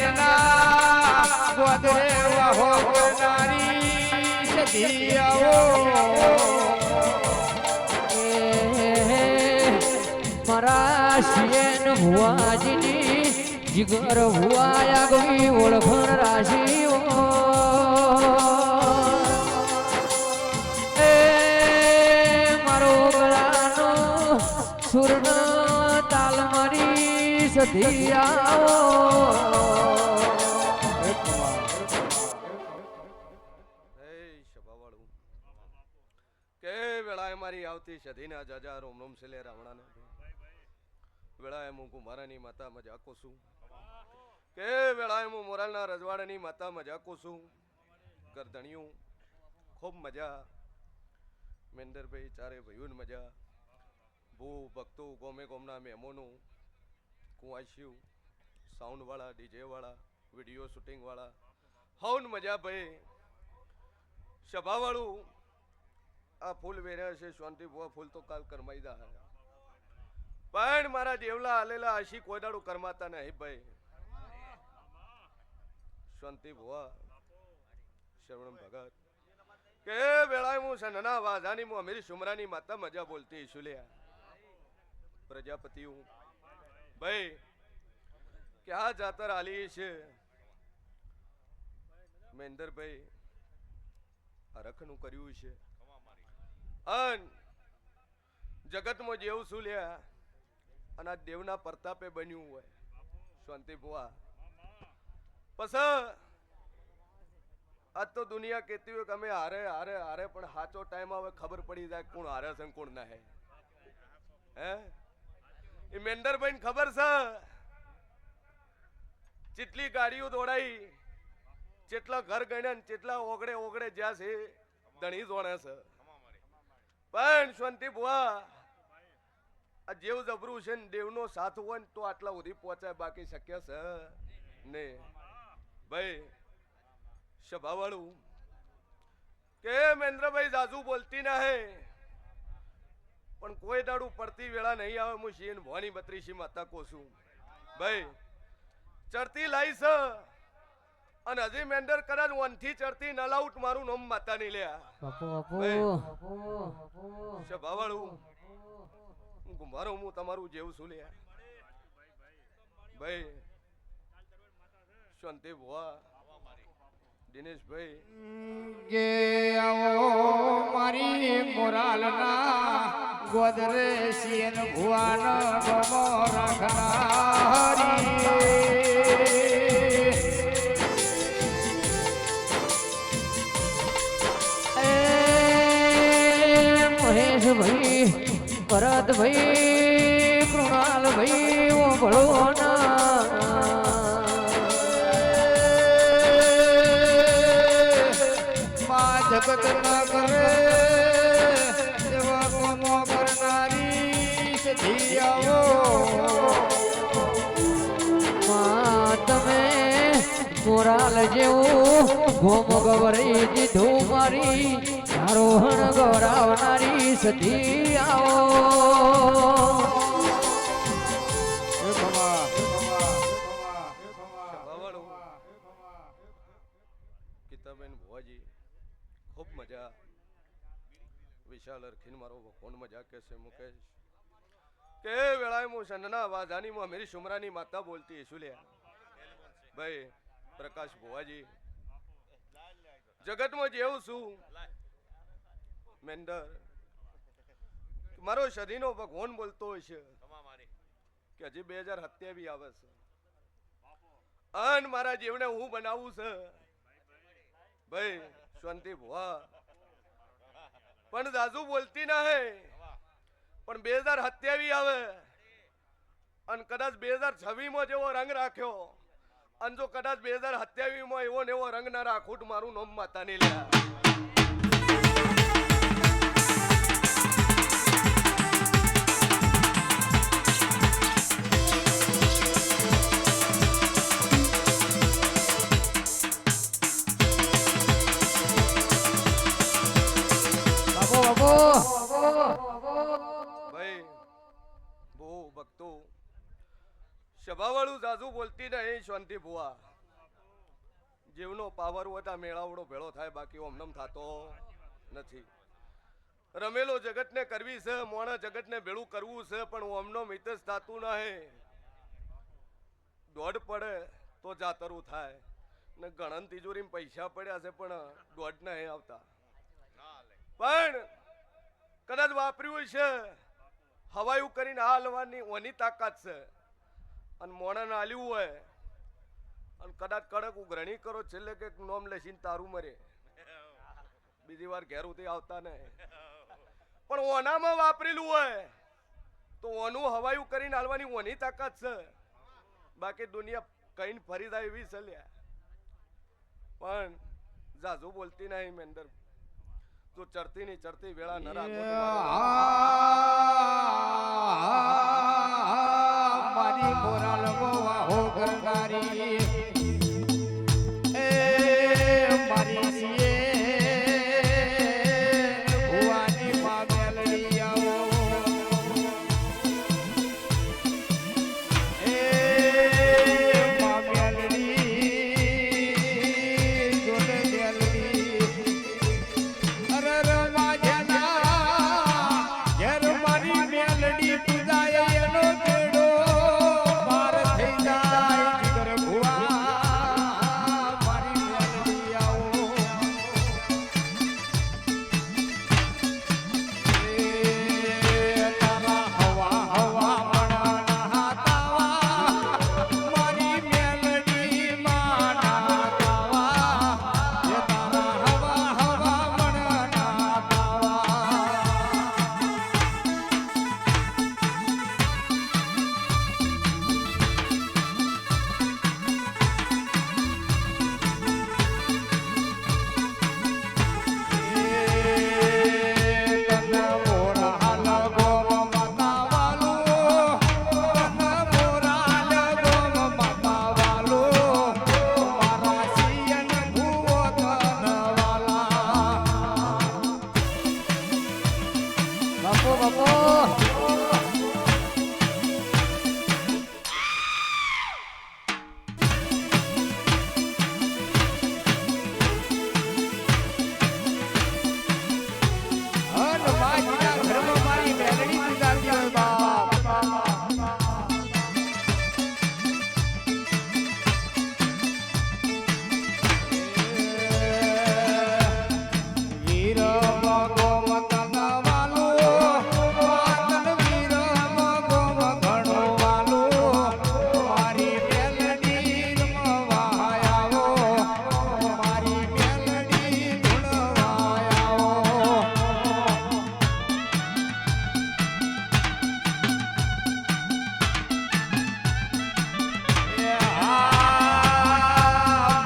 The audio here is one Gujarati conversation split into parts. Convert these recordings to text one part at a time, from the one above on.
લાલના ગોદરે વાહો કરનારી સધિયાઓ મારા શિયન ભુવાજીની જીગર ભુવાયા ગઈ ઓળખણ રાશિઓ એ મારો ગળાનો સુરનો તાલ મારી સધિયાઓ કે વેળાએ મારી આવતી સધીના જાજા રોમ રોમ છેલે રાવણાને વેળાએ હું કુંભારાની માતા મજાકો છું કે વેળાએ હું મોરાલના રજવાડાની માતા મજાકો છું ગરદણિયું ખૂબ મજા મેંદરભાઈ ચારે ભાઈઓને મજા ભૂ ભક્તો ગોમે ગોમના મહેમાનો કુંવાસ્યું સાઉન્ડવાળા ડીજેવાળા વિડીયો શૂટિંગવાળા હવન મજા ભાઈ સભાવાળું આ ફૂલ વેર્યા છે શાંતિ ભુવા ફૂલ તો કાલ કરમાઈ દા પણ મારા જેવલા હાલેલા આશી કોઈ દાડું કરમાતા નહીં ભાઈ શાંતિ ભુવા શરવણ ભગત કે વેળાએ હું સનના વાજાની હું અમીર સુમરાની માતા મજા બોલતી ઈશુલ્યા પ્રજાપતિ હું ભાઈ ક્યાં જાતર આલી છે મહેન્દ્રભાઈ હરખનું કર્યું છે અન જગતમાં જેવું શું લ્યા અને આ દેવના પ્રતાપે બન્યું હોય શાંતિ ભુવા પછી આજ તો દુનિયા કહેતી હોય કે અમે હારે હારે હારે પણ સાચો ટાઈમ આવે ખબર પડી જાય કોણ હારે છે કોણ ના હે એ મેંદરભાઈ ખબર છે જેટલી ગાડીઓ દોડાઈ જેટલા ઘર ગણ્યા જેટલા ઓગળે ઓગળે જ્યાં છે ધણી જોણે છે પણ શાંતિ ભુવા આ જેવ જબરું છે ને દેવનો સાથ હોય ને તો આટલા સુધી પહોંચાય બાકી શક્ય છે ને ભાઈ સભાવાળું કે મહેન્દ્રભાઈ જાજુ બોલતી ના હે પણ કોઈ દાડું પડતી વેળા નહીં આવે હું શિયન ભવાની બત્રીસી માતા કોશું ભાઈ ચડતી લાઈ છે અને હજી મેન્ડર કદાચ વનથી ચડતી નલાઉટ મારું નામ માતા નહીં લ્યા સભાવાળું મારો હું તમારું જેવું છું લ્યા ભાઈ શાંતિ ભુવા દિનેશભાઈ કે આવો મારી મોરાલના ગોદરે શિયન ભુવાના ગમો રાખનારી મહેશભાઈ ભરતભાઈ કૃણાલભાઈ ઓ ભળોના જગત ના કરે એવા કોમો કરનારી સધિયાઓ તમે મોરાલ જેવું ગોમ ગવરી દીધું મારી આરોહણ ગૌરાવનારી સધિયાઓ ગીતાબેન ભુવાજી ખૂબ મજા વિશાલ અરખીન મારો કોણ મજા કે છે મુકેશ કે વેળાએ હું સનના વાજાની હું અમીર સુમરાની માતા બોલતી ઈશુલ્યા ભાઈ પ્રકાશ ભુવાજી જગતમાં જેવું છું મેન્દર મારો શરીનો ભગવાન બોલતો હોય છે કે હજી 2027 આવે છે અન મારા જીવને હું બનાવું છે ભાઈ શાંતિ ભુવા પણ દાદુ બોલતી ના હે પણ 2027 આવે અને કદાચ 2026 માં જેવો રંગ રાખ્યો અને જો કદાચ 2027 માં એવો ને એવો રંગ ના રાખું મારું નામ માતા નહીં લ્યા ભાઈ બહુ ભક્તો સભાવાળું જાજુ બોલતી નહીં શાંતિ ભુવા જીવનો પાવર હોય તો આ મેળાવડો ભેળો થાય, બાકી ઓમનમ થતો નથી. રમેલો જગતને કરવી છે, મોણા જગતને ભેળું કરવું છે, પણ ઓમનો મિત જ થતું નહીં. દોઢ પડે તો જાતરું થાય ને ગણન તિજોરીમાં પૈસા પડ્યા છે પણ દોઢ નહીં આવતા. પણ કદાચ વાપર્યું છે હવાયું કરીને હાલવાની ઓની તાકાત છે, અને મોણાને હાલ્યું હોય અને કદાચ કડક ઉઘરણી કરો છેલ્લે કે નોમ લેસીને તારું મરે, બીજી વાર ઘેર ઉતી આવતા નહીં. પણ ઓનામાં વાપરેલું હોય તો ઓનું હવાયું કરીને હાલવાની ઓની તાકાત છે, બાકી દુનિયા કઈ ફરી જાય એવી ચાલ્યા. પણ જાજુ બોલતી નહીં મેંદર, તો ચરતી ની ચરતી વેળા ન રાખો. મારી મોરાલ વાહો ગંગારી એ મારી સીએ ભુવાની માં મેલડી આવો એ માં મેલડી જોડે મેલડી અરે રમા જના ઘેર મારી મેલડી પૂજાય એનો કેડો પાર થઈ જાય જીગર ભુવા મારી મેલડી આવો એ તારા હવા હવા મણાના તાવા મારી મેલડી માના તાવા એ તારા હવા હવા મણાના તાવા બાપો બાપો મારી મેલડી પૂજાતી હોય બાપ વીર મગો મતના વાલો વાતન વીર મગો મગણો વાલો મારી મેલડી રમવા આવો મારી મેલડી ધૂણવા આવો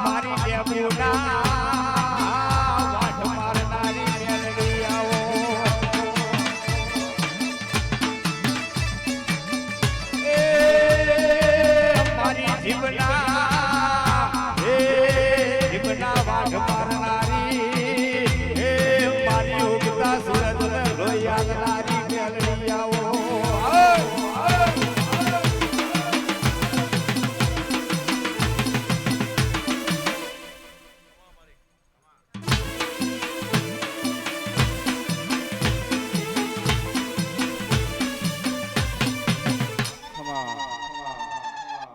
મારી ડેબુના વાઢ મારનારી મેલડી આવો એ મારી જીવના વાઢ મારનારી એ મારી ઉગતા સૂરજ લોહી આગનારી મેલડી આવો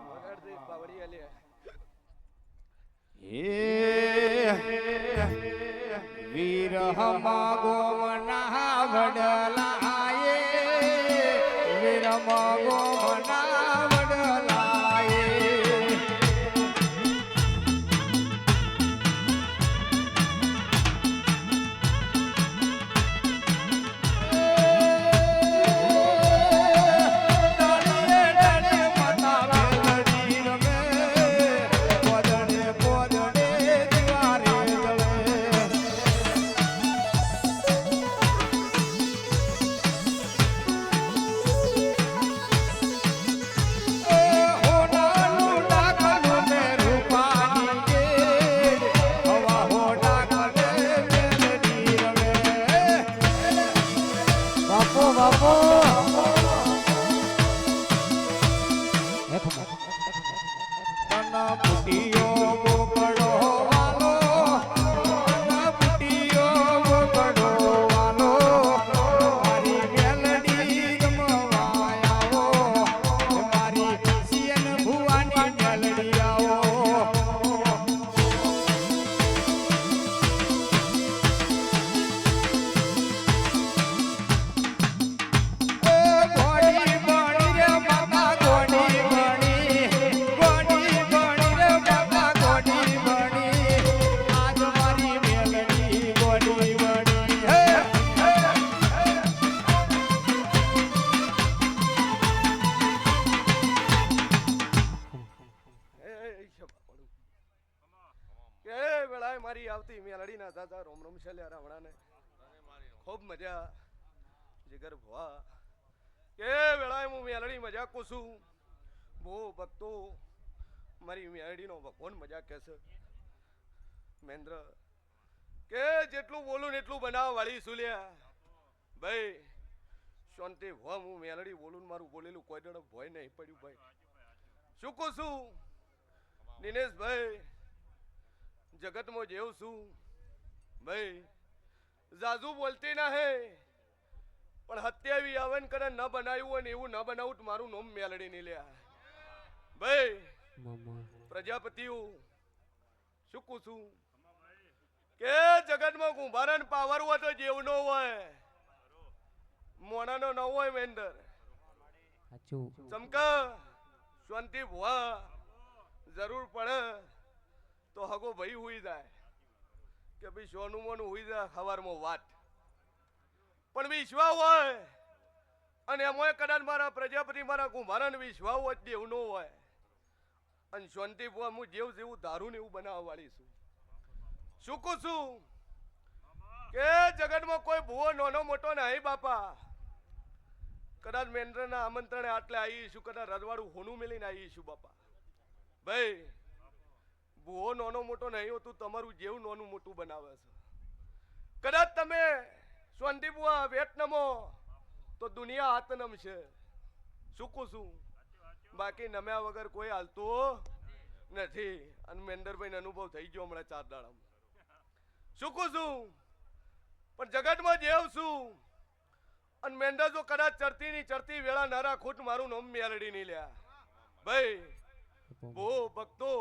વગાડતી પાવડી આલી. વીર માગો મના વડલાએ વીર માગો મના વડલાએ ડાળીએ ડાળીએ માતા મેલડી રમે પોદડે પોદડે દિવારે જળે બાપો બાપો પુટીયો મોકળો કે વેળાએ મારી આવતી મેલડી ના દાદા રોમ રોમ છલ્યા રાવણાને ખૂબ મજા જીગર ભવા કે વેળાએ હું મેલડી મજા કુસું બહુ ભક્તો મારી મેલડીનો ભગવાન મજા કહેશે મહેન્દ્ર કે જેટલું બોલું ને એટલું બનાવવા વાળી સુલ્યા ભાઈ શાંતિ ભવા હું મેલડી બોલું ને મારું બોલેલું કોઈ દડો ભય નહીં પડ્યું ભાઈ શું કહું છું દિનેશભાઈ જગતમાં જેવું છું ભાઈ જાજુ બોલતી ના હે પણ હત્યાવી આવે ને કરે ન બનાવ્યું હોય ને એવું ન બનાવું તો મારું નામ મેલડી નહીં લ્યા ભાઈ પ્રજાપતિઓ શું કહું છું કે જગતમાં કુંભારા ને પાવર હોય તો જેવું ન હોય મોણાનો ન હોય મેન્દર ચમકા શાંતિ ભુવા જરૂર પડે તો હગો ભાઈ હુઈ જાય કે ભાઈ સોનું મોનું હુઈ જાય સવારમાં વાત પણ વિશ્વા હોય અને એમાં કદાચ મારા પ્રજાપતિ મારા કુંભારાને વિશ્વા હોય દેવું ન હોય અને શાંતિ ભુવા હું જેવું ધારું ને એવું બનાવવા વાળી છું શું કહું છું કે જગતમાં કોઈ ભૂવો નાનો મોટો નહીં બાપા કદાચ મેન્દ્રના આમંત્રણે આટલે આવીશું કદાચ રજવાડું હોનું મેલીને આવીશું બાપા ભાઈ ભૂવો નાનો મોટો નહીં હોતું તમારું જેવું નાનું મોટું બનાવે છે કદાચ તમે શાંતિ ભુવા વેટ નમો તો દુનિયા હાથ નમશે શું કહું છું બાકી નમ્યા વગર કોઈ હાલતો નથી અને મેન્દરભાઈ અનુભવ થઈ ગયો હમણાં 4 દાડામાં શું કહું છું પણ જગતમાં જેવ છું અને મેંદર જો કદાચ ચડતી વેળા ના રાખું મારું નામ મેલડી નહીં લ્યા ભાઈ બહુ ભક્તો